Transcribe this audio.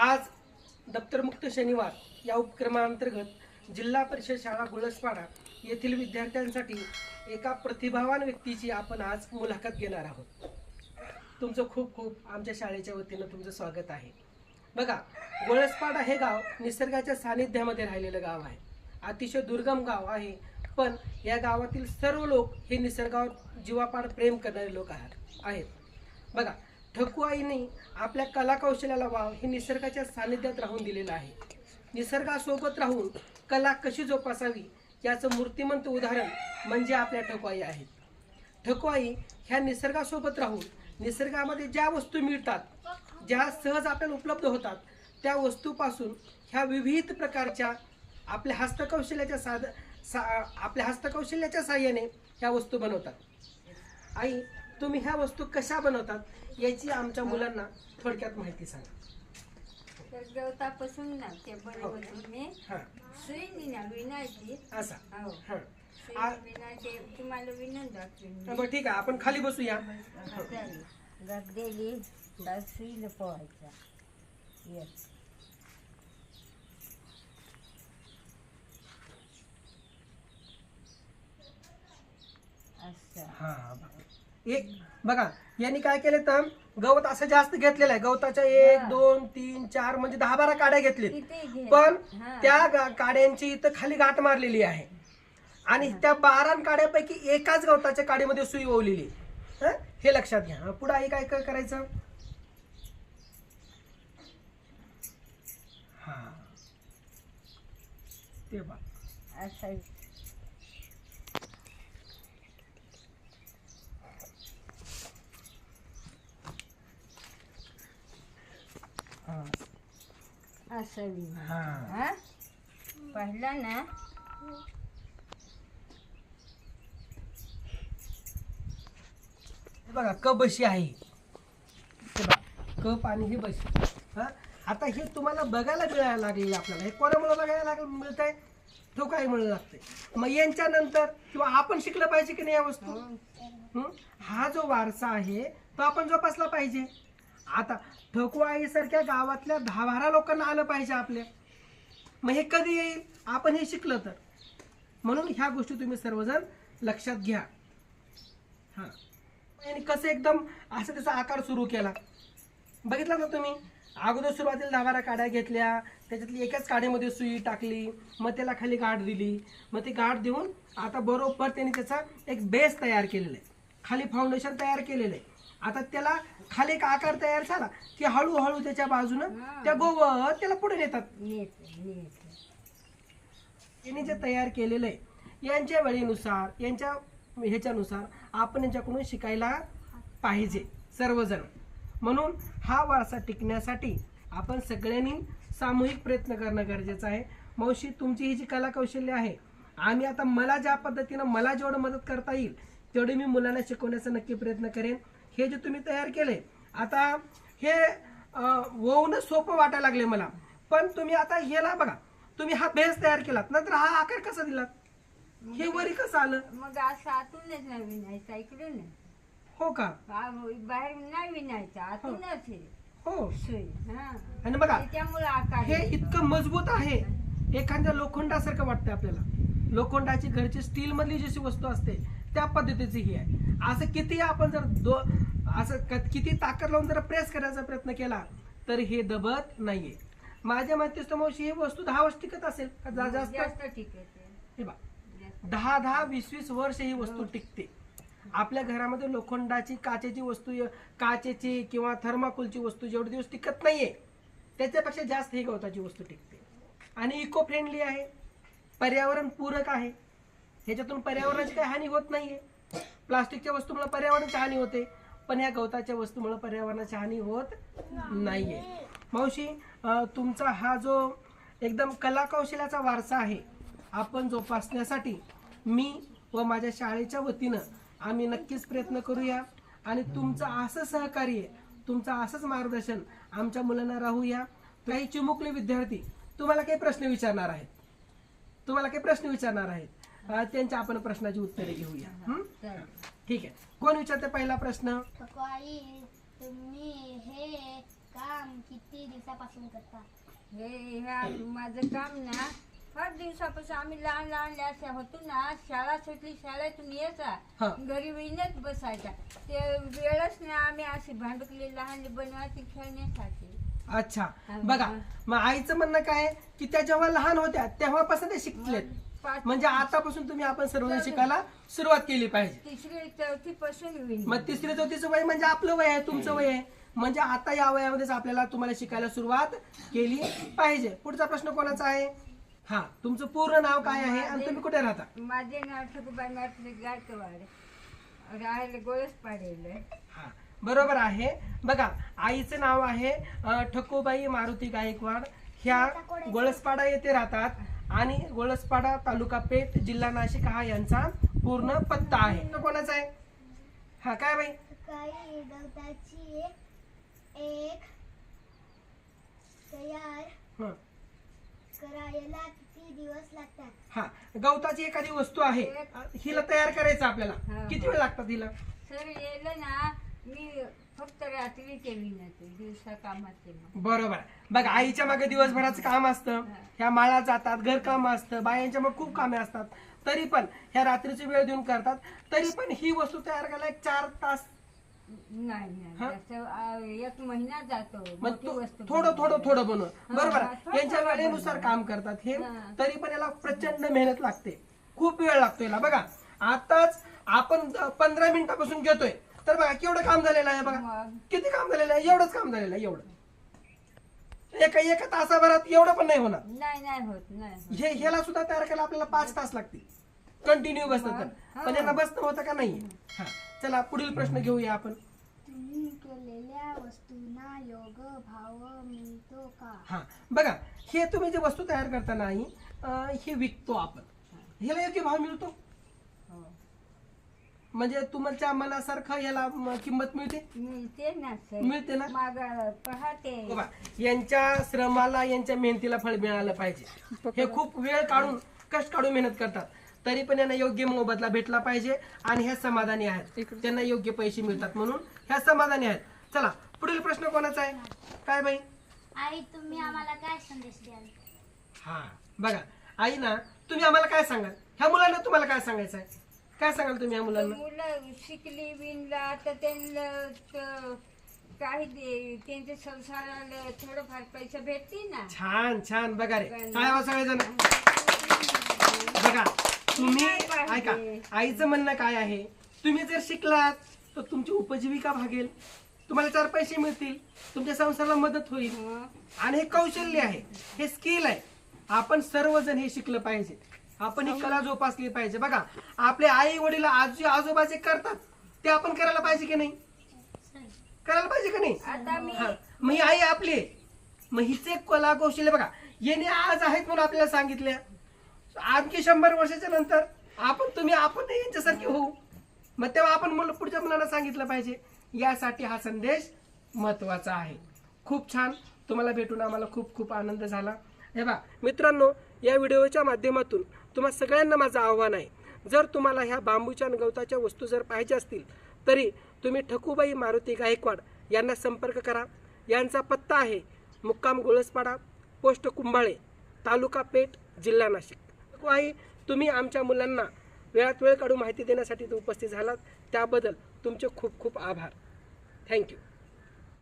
आज दप्तरमुक्त शनिवार या उपक्रमांतर्गत जिल्हा परिषद शाळा गुळसपाडा येथील विद्यार्थ्यांसाठी एका प्रतिभावान व्यक्तीची आपण आज मुलाखत घेणार आहोत। तुमचं खूप खूप आमच्या शाळेच्या वतीनं तुमचं स्वागत आहे। बघा, गुळसपाडा हे गाव निसर्गाच्या सानिध्यामध्ये राहिलेलं गाव आहे। अतिशय दुर्गम गाव आहे, पण या गावातील सर्व लोक हे निसर्गावर जीवापाड प्रेम करणारे लोक आहेत। बघा, ठकुआईने आपल्या कला कौशल्याला वाव हे निसर्गाच्या सानिध्यात राहून दिलेलं आहे। निसर्गासोबत राहून कला कशी जोपासावी याचं मूर्तिमंत उदाहरण म्हणजे आपल्या ठकुआई आहेत। ठकुआई ह्या निसर्गासोबत राहून निसर्गामध्ये ज्या वस्तू मिळतात, ज्या सहज आपल्याला उपलब्ध होतात, त्या वस्तूपासून ह्या विविध प्रकारच्या आपल्या हस्तकौशल्याच्या साहाय्याने ह्या वस्तू बनवतात। आई, तुम्ही ह्या वस्तू कशा बनवतात याची आमच्या मुलांना थोडक्यात माहिती सांगा। गवतापासून ना ते बनवतो मी सुईनी ना विणायची असा हो हां सुईनी विणायचे तुम्हाला विणून दाखवेन बरं, ठीक आहे, आपण खाली बसूया। गद्देली सुईला पोहायचा येस असं हां एक बघा, यांनी काय केले तर गवत असं जास्त घेतलेलं आहे। गवताच्या 1 2 3 4 म्हणजे 10-12 काड्या घेतलीत, किती घे पण त्या काड्यांची इथं खाली गाठ मारलेली आहे आणि त्या 12 काड्यापैकी एकाच गवताच्या काडीमध्ये सुई ओवलेली। हे लक्षात घ्या। पुढे आई काय करायचं, हा ते बघ असं असं विणा हा पहिला ना बघा, कप बशी आहे, ते बघा कप आणि ही बशी। हा, आता हे तुम्हाला बघायला मिळायला लागले, आपल्याला हे कोणामुळे बघायला मिळत आहे, ठकुआईमुळे लागते। मग यांच्या नंतर किंवा आपण शिकलं पाहिजे की नाही या वस्तू। हा जो वारसा आहे तो आपण जोपासला पाहिजे। आता ठकुआई सारख्या गावातल्या 10-12 लोकांना आलं पाहिजे आपल्या। मग हे कधी येईल, आपण हे शिकलं तर। म्हणून ह्या गोष्टी तुम्ही सर्वजण लक्षात घ्या। हा, आणि कसं एकदम असं त्याचा आकार सुरू केला बघितला ना तुम्ही। अगोदर सुरुवातीला 10-12 काड्या घेतल्या, त्याच्यातली एकाच काडीमध्ये सुई टाकली, मग त्याला खाली गाठ दिली, मग ती गाठ देऊन आता बरोबर त्यांनी त्याचा एक बेस तयार केलेला आहे, खाली फाउंडेशन तयार केलेलं आहे। आता त्याला खाली एक आकार तयार झाला की हळूहळू त्याच्या बाजूनं त्या गोवर त्याला पुढे नेतात। यांनी जे तयार केलेलं आहे यांच्या वेळेनुसार, यांच्या ह्याच्यानुसार आपण यांच्याकडून शिकायला पाहिजे सर्वजण। म्हणून हा वारसा टिकण्यासाठी आपण सगळ्यांनी सामूहिक प्रयत्न करणं गरजेचं आहे। मावशी, तुमची ही जी कला कौशल्य आहे, आम्ही आता मला ज्या पद्धतीनं मला जेवढं मदत करता येईल तेवढे मी मुलांना शिकवण्याचा नक्की प्रयत्न करेन। हे जे तुम्ही तयार केले, आता हे होऊन सोपं वाटायला लागले मला, पण तुम्ही आता ह्याला बघा, तुम्ही हा बेस तयार केलात, नंतर हा आकार कसा दिलात, हे वरी कसं आलं? मग असं आतूनच नाही विणायचं, इकडून हो का? बाहेर नाही विणायचं, आतूनच हे हो। सुई हा, आणि बघा त्यामुळे आकार हे इतकं मजबूत आहे, एखाद्या लोखंडासारखं वाटतं आपल्याला। लोखंडाची घरची स्टील मधली जशी वस्तू असते त्या पद्धतीची ही आहे। असं किती आपण जर किती ताकद लावून जर प्रेस करायचा प्रयत्न केला तर हे दबत नाहीये। माझ्या माहितीस मावशी ही वस्तू 10 वर्ष टिकत असेल का जास्त? हे बघा, 10-10 20-20 वर्ष ही वस्तू टिकते। आपल्या घरामध्ये लोखंडाची काचेची वस्तू, काचेची किंवा थर्माकोलची वस्तू जेवढे दिवस टिकत नाहीये त्याच्यापेक्षा जास्त ही गवताची वस्तू टिकते आणि इको फ्रेंडली आहे, पर्यावरण पूरक आहे। ह्याच्यातून पर्यावरणाची काही हानी होत नाहीये। प्लास्टिकच्या वस्तूमुळे पर्यावरणाची हानी होते, पण या गवताच्या वस्तूमुळे पर्यावरणाची हानी होत नाहीये। मावशी, तुमचा हा जो एकदम कला कौशल्याचा वारसा आहे, आपण जोपासण्यासाठी मी व माझ्या शाळेच्या वतीनं आम्ही नक्कीच प्रयत्न करूया आणि तुमचं असं सहकार्य, तुमचं असंच मार्गदर्शन आमच्या मुलांना राहूया। काही चिमुकले विद्यार्थी तुम्हाला काही प्रश्न विचारणार आहेत, त्यांच्या आपण प्रश्नाची उत्तरे घेऊया। ठीक आहे, कोण विचारते पहिला प्रश्न? ठकुआई, तुम्ही हे काम किती दिवसापासून करता? माझं काम ना फार दिवसापासून आम्ही लहान लहान अशा होतो ना, शाळा सुटली शाळेतून हा. यायचा घरी विणत बसायचा. ते वेळच ना आम्ही अशी भांडुकली लहान बनवायची खेळण्यासाठी. अच्छा बघा, मग आईचं म्हणणं काय की त्या जेव्हा लहान होत्या तेव्हापासून ते शिकलेत, म्हणजे आतापासून तुम्ही आपण सर्वजण शिकायला सुरुवात केली पाहिजे. 3री 4थी पासून विण. मग 3री 4थीचं वय म्हणजे आपलं वय आहे, तुमचं वय आहे, म्हणजे आता या वयामध्येच आपल्याला तुम्हाला शिकायला सुरुवात केली पाहिजे. पुढचा प्रश्न कोणाचा आहे? हा, तुमचं पूर्ण नाव काय आहे आणि तुम्ही कुठे राहता? माझे नाव ठकुबाई मारुती गायकवाड, राहायला गोळस पाडेल. हा, बरोबर आहे. बघा, आईचं नाव आहे ठकुबाई मारुती गायकवाड. ह्या गोळसपाडा येथे राहतात आणि गोळसपाडा तालुका पेठ जिल्हा नाशिक हा यांचा पूर्ण पत्ता आहे. कोणाचा आहे? हा, काय बाई? काही गवताची एक तयार हं. करायला किती दिवस लागतात? हा, गवताची एखादी वस्तू आहे, हिला तयार करायचं आपल्याला हा. किती वेळ लागतात हिला? सर येलं ना, मी फक्त रात्री केली नव्हती, दिवसा कामात केलं. बरोबर. बघा, आईच्या मागे दिवसभराचं काम असतं, ह्या माळा जातात, घरकाम असतं, बायांच्या मग खूप कामे असतात, तरी पण ह्या रात्रीची वेळ देऊन करतात. तरी पण ही वस्तू तयार करायला 4 तास नाही हा? जास्त, 1 महिना जातो. मग मोठी वस्तू थोडं बनव. बरोबर आहे. थोडं यांच्या थोडं वेळेनुसार बनव. काम करतात हे, हा. तरी पण याला प्रचंड मेहनत लागते, खूप वेळ लागतो याला. बघा, आताच आपण 15 मिनिटापासून घेतोय, तर बघा केवढं काम झालेलं आहे. बघा मग. किती काम झालेलं आहे, एवढंच काम झालेलं आहे. एवढं एका तासाभरात एवढं पण नाही होणार. नाही होत. ह्याला सुद्धा तयार करायला आपल्याला 5 तास लागतील कंटिन्यू बसलं तर. हा. पण यांना बसणं होतं का नाही? हा, चला पुढील प्रश्न घेऊया आपण. तुम्ही केलेल्या वस्तूंना योग्य भाव मिळतो का? हा, बघा, हे तुम्ही जे वस्तू तयार करता नाही, हे विकतो आपण, ह्याला योग्य भाव मिळतो, हो. म्हणजे तुमच्या मनासारखं याला किंमत मिळते. मिळते ना सर, मिळते ना? माग पाहते. बघा, यांच्या श्रमाला, यांच्या मेहनतीला फळ मिळालं पाहिजे. हे खूप वेळ काढून, कष्ट काढून मेहनत करतात, तरी पण यांना योग्य मोबदला भेटला पाहिजे आणि ह्या समाधानी आहेत, त्यांना योग्य पैसे मिळतात म्हणून ह्या समाधानी आहेत. चला पुढील प्रश्न कोणाचा आहे? काय बाई? आई, तुम्ही आम्हाला काय संदेश द्याल? हा, बघा, आई ना, तुम्ही आम्हाला काय सांगाल? ह्या मुलांना तुम्हाला काय सांगायचं आहे? काय सांगाल तुम्ही ह्या मुलांना? मुलं शिकली विणला तर त्यांना काही त्यांच्या संसाराला थोडंफार पैसे भेटतील ना. छान छान. बघा रे, काय हो सगळेजण. बघा, तुम्ही ऐका, आईचं म्हणणं काय आहे, तुम्ही जर शिकलात तर तुमची उपजीविका भागेल, तुम्हाला 4 पैसे मिळतील, तुमच्या संसाराला मदत होईल. आणि हे कौशल्य आहे, हे स्किल आहे. आपण सर्वजण हे शिकलं पाहिजे, आपण ही कला जोपासली पाहिजे. बघा, आपले आई वडील आजी आजोबा जे करतात ते आपण करायला पाहिजे की नाही? करायला पाहिजे की नाही? आता मी हा, मग ही आई आपली आहे. मग हिचे कला कौशल्य बघा, येणे आज आहेत म्हणून आपल्याला सांगितल्या, आणखी 100 वर्षाच्या नंतर आपण यांच्यासारखे होऊ, मग तेव्हा आपण पुढच्या मुलांना सांगितलं पाहिजे. यासाठी हा संदेश महत्वाचा आहे. खूप छान, तुम्हाला भेटून आम्हाला खूप खूप आनंद झाला. हे बघा मित्रांनो, या व्हिडिओच्या माध्यमातून तुम्हा सगळ्यांना माझं आव्हान आहे, जर तुम्हाला ह्या बांबूच्या आणि गवताच्या वस्तू जर पाहिजे असतील तरी तुम्ही ठकुबाई मारुती गायकवाड यांना संपर्क करा. यांचा पत्ता आहे मुक्काम गोळसपाडा, पोस्ट कुंभाळे, तालुका पेठ, जिल्हा नाशिक. आई, तुम्ही आमच्या मुलांना वेळात वेळ काढून माहिती देण्यासाठी उपस्थित झालात, त्याबद्दल तुमचे खूप खूप आभार. थँक्यू.